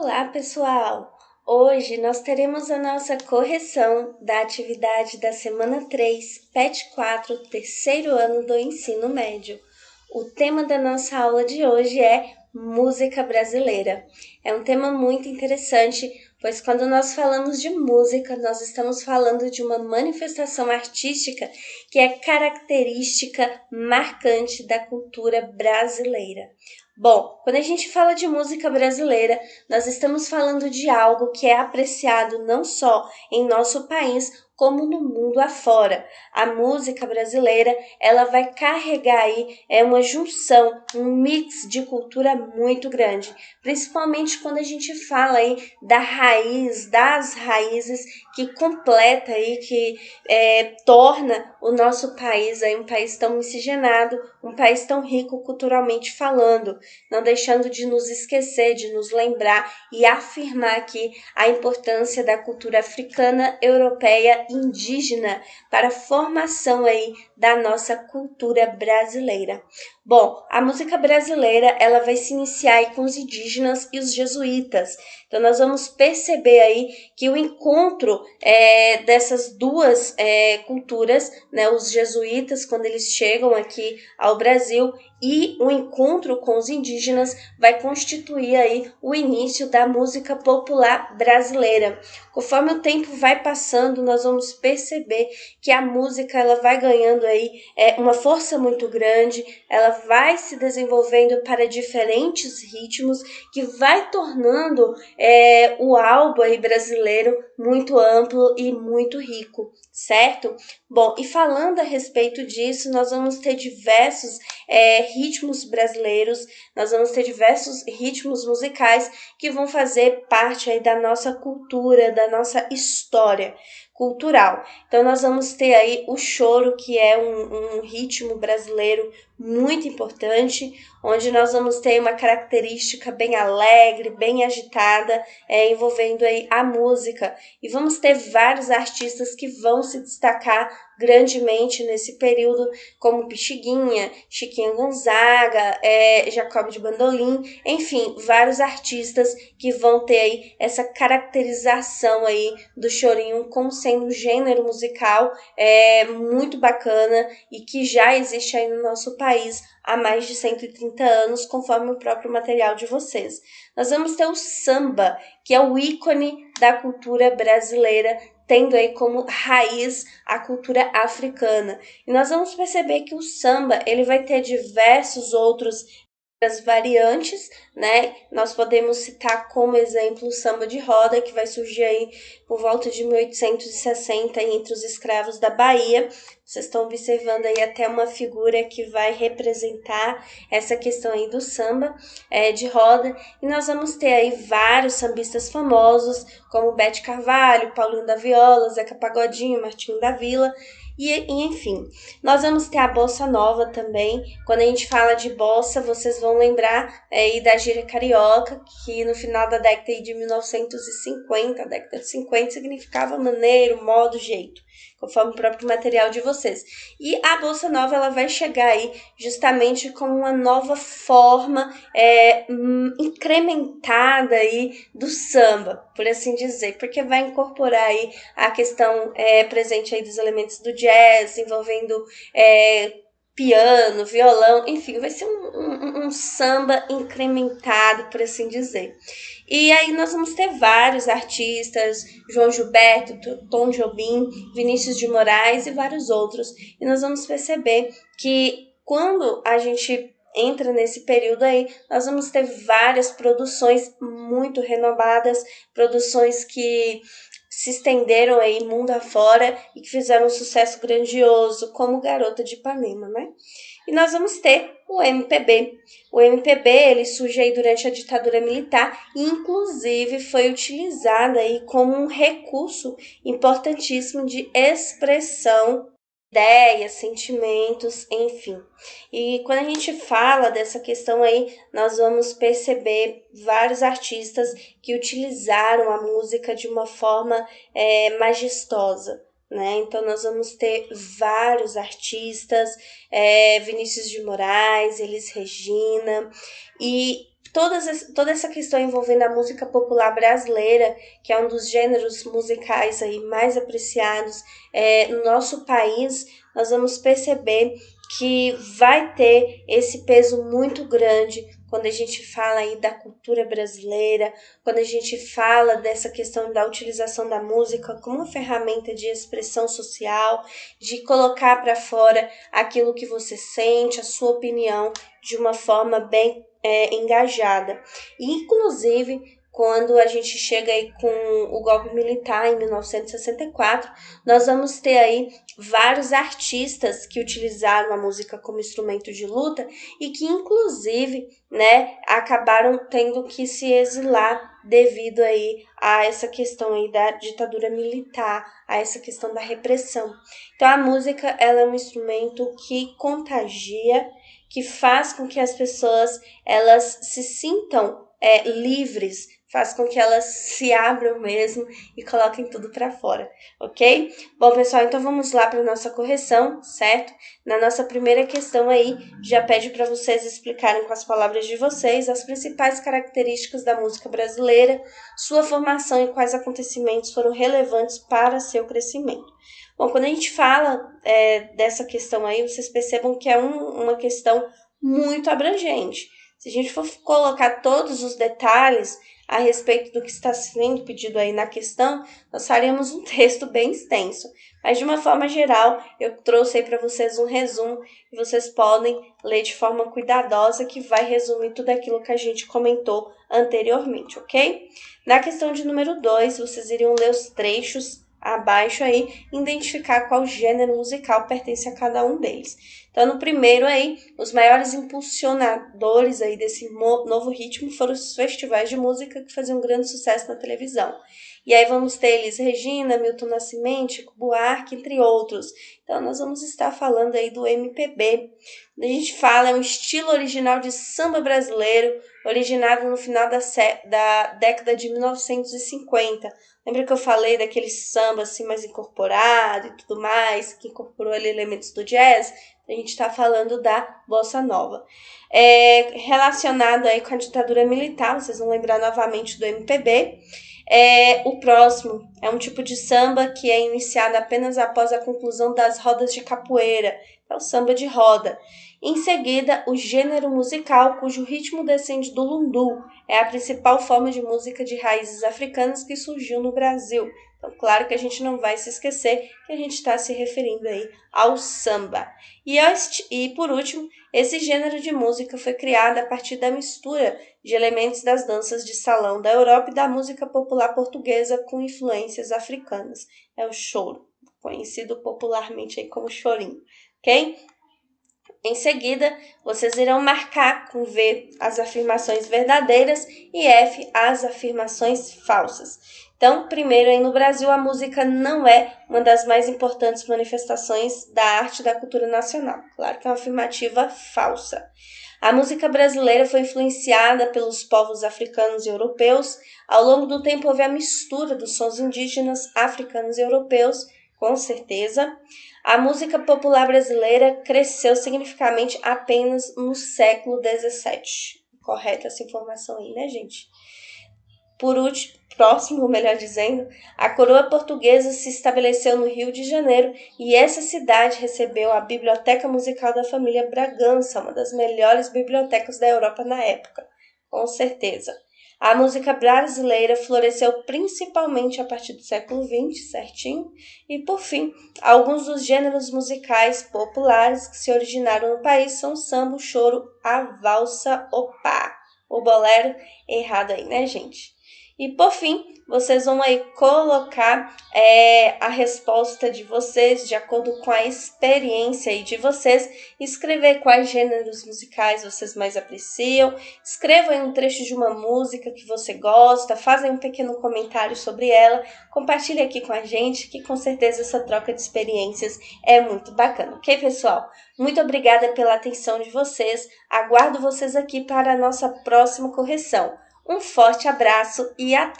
Olá, pessoal! Hoje nós teremos a nossa correção da atividade da semana 3, PET 4, terceiro ano do ensino médio. O tema da nossa aula de hoje é música brasileira. É um tema muito interessante, pois quando nós falamos de música, nós estamos falando de uma manifestação artística que é característica marcante da cultura brasileira. Bom, quando a gente fala de música brasileira, nós estamos falando de algo que é apreciado não só em nosso país, como no mundo afora. A música brasileira, ela vai carregar aí uma junção, um mix de cultura muito grande, principalmente quando a gente fala aí da raiz, das raízes que completa aí, que torna o nosso país aí um país tão miscigenado, um país tão rico culturalmente falando, não deixando de nos esquecer, de nos lembrar e afirmar aqui a importância da cultura africana, europeia e indígena para a formação aí da nossa cultura brasileira. Bom, a música brasileira, ela vai se iniciar aí com os indígenas e os jesuítas. Então, nós vamos perceber aí que o encontro dessas duas culturas, né, os jesuítas, quando eles chegam aqui ao Brasil, e o encontro com os indígenas vai constituir aí o início da música popular brasileira. Conforme o tempo vai passando, nós vamos perceber que a música ela vai ganhando aí uma força muito grande, ela vai se desenvolvendo para diferentes ritmos, que vai tornando o álbum aí brasileiro muito amplo e muito rico, certo? Bom, e falando a respeito disso, nós vamos ter diversos ritmos brasileiros, nós vamos ter diversos ritmos musicais que vão fazer parte aí da nossa cultura, da nossa história cultural. Então, nós vamos ter aí o choro, que é um ritmo brasileiro muito importante, onde nós vamos ter uma característica bem alegre, bem agitada, envolvendo aí a música. E vamos ter vários artistas que vão se destacar grandemente nesse período, como Pixinguinha, Chiquinha Gonzaga, Jacob de Bandolim, enfim, vários artistas que vão ter aí essa caracterização aí do chorinho como sendo um gênero musical muito bacana e que já existe aí no nosso país há mais de 130 anos, conforme o próprio material de vocês. Nós vamos ter o samba, que é o ícone da cultura brasileira, tendo aí como raiz a cultura africana. E nós vamos perceber que o samba ele vai ter diversos outros variantes, né? Nós podemos citar como exemplo o samba de roda, que vai surgir aí por volta de 1860 entre os escravos da Bahia. Vocês estão observando aí até uma figura que vai representar essa questão aí do samba de roda. E nós vamos ter aí vários sambistas famosos, como Bete Carvalho, Paulinho da Viola, Zeca Pagodinho, Martinho da Vila. E enfim, nós vamos ter a bossa nova também. Quando a gente fala de bossa, vocês vão lembrar aí da gíria carioca, que no final da década de 1950, a década de 50, significava maneiro, modo, jeito, conforme o próprio material de vocês. E a bossa nova ela vai chegar aí justamente com uma nova forma incrementada aí do samba, por assim dizer, porque vai incorporar aí a questão presente aí dos elementos do jazz, envolvendo piano, violão, enfim, vai ser um samba incrementado, por assim dizer. E aí nós vamos ter vários artistas, João Gilberto, Tom Jobim, Vinícius de Moraes e vários outros. E nós vamos perceber que quando a gente entra nesse período aí, nós vamos ter várias produções muito renomadas, produções que se estenderam aí mundo afora e que fizeram um sucesso grandioso, como Garota de Ipanema, né? E nós vamos ter o MPB. O MPB, ele surge aí durante a ditadura militar e, inclusive, foi utilizado aí como um recurso importantíssimo de expressão ideias, sentimentos, enfim. E quando a gente fala dessa questão aí, nós vamos perceber vários artistas que utilizaram a música de uma forma majestosa, né? Então, nós vamos ter vários artistas, Vinícius de Moraes, Elis Regina, e toda essa questão envolvendo a música popular brasileira, que é um dos gêneros musicais aí mais apreciados no nosso país, nós vamos perceber que vai ter esse peso muito grande quando a gente fala aí da cultura brasileira, quando a gente fala dessa questão da utilização da música como uma ferramenta de expressão social, de colocar para fora aquilo que você sente, a sua opinião, de uma forma bem engajada. E, inclusive, quando a gente chega aí com o golpe militar em 1964, nós vamos ter aí vários artistas que utilizaram a música como instrumento de luta e que, inclusive, acabaram tendo que se exilar devido aí a essa questão aí da ditadura militar, a essa questão da repressão. Então, a música, ela é um instrumento que contagia, que faz com que as pessoas elas se sintam livres, faz com que elas se abram mesmo e coloquem tudo para fora, ok? Bom, pessoal, então vamos lá para a nossa correção, certo? Na nossa primeira questão aí, já pede para vocês explicarem com as palavras de vocês as principais características da música brasileira, sua formação e quais acontecimentos foram relevantes para seu crescimento. Bom, quando a gente fala dessa questão aí, vocês percebam que é uma questão muito abrangente. Se a gente for colocar todos os detalhes a respeito do que está sendo pedido aí na questão, nós faríamos um texto bem extenso. Mas, de uma forma geral, eu trouxe aí para vocês um resumo e vocês podem ler de forma cuidadosa, que vai resumir tudo aquilo que a gente comentou anteriormente, ok? Na questão de número 2, vocês iriam ler os trechos abaixo aí, identificar qual gênero musical pertence a cada um deles. Então, no primeiro aí, os maiores impulsionadores aí desse novo ritmo foram os festivais de música que faziam grande sucesso na televisão. E aí vamos ter Elis Regina, Milton Nascimento, Chico Buarque, entre outros. Então, nós vamos estar falando aí do MPB. Quando a gente fala, é um estilo original de samba brasileiro, originado no final da década de 1950. Lembra que eu falei daquele samba assim mais incorporado e tudo mais, que incorporou ali elementos do jazz? A gente está falando da Bossa Nova. Relacionado aí com a ditadura militar, vocês vão lembrar novamente do MPB. O próximo é um tipo de samba que é iniciado apenas após a conclusão das rodas de capoeira, é o samba de roda. Em seguida, o gênero musical cujo ritmo descende do lundu, é a principal forma de música de raízes africanas que surgiu no Brasil. Então, claro que a gente não vai se esquecer que a gente está se referindo aí ao samba. E por último, esse gênero de música foi criado a partir da mistura de elementos das danças de salão da Europa e da música popular portuguesa com influências africanas. É o choro, conhecido popularmente aí como chorinho, ok? Em seguida, vocês irão marcar com V as afirmações verdadeiras e F as afirmações falsas. Então, primeiro, aí no Brasil, a música não é uma das mais importantes manifestações da arte e da cultura nacional. Claro que é uma afirmativa falsa. A música brasileira foi influenciada pelos povos africanos e europeus. Ao longo do tempo, houve a mistura dos sons indígenas, africanos e europeus, com certeza. A música popular brasileira cresceu significativamente apenas no século XVII. Correta essa informação aí, né, gente? Por último, melhor dizendo, a coroa portuguesa se estabeleceu no Rio de Janeiro e essa cidade recebeu a Biblioteca Musical da Família Bragança, uma das melhores bibliotecas da Europa na época, com certeza. A música brasileira floresceu principalmente a partir do século XX, certinho? E, por fim, alguns dos gêneros musicais populares que se originaram no país são o samba, o choro, a valsa, o bolero, errado aí, né, gente? E, por fim, vocês vão aí colocar a resposta de vocês de acordo com a experiência aí de vocês, escrever quais gêneros musicais vocês mais apreciam, escrevam aí um trecho de uma música que você gosta, fazem um pequeno comentário sobre ela, compartilhe aqui com a gente, que com certeza essa troca de experiências é muito bacana, ok, pessoal? Muito obrigada pela atenção de vocês, aguardo vocês aqui para a nossa próxima correção. Um forte abraço e até!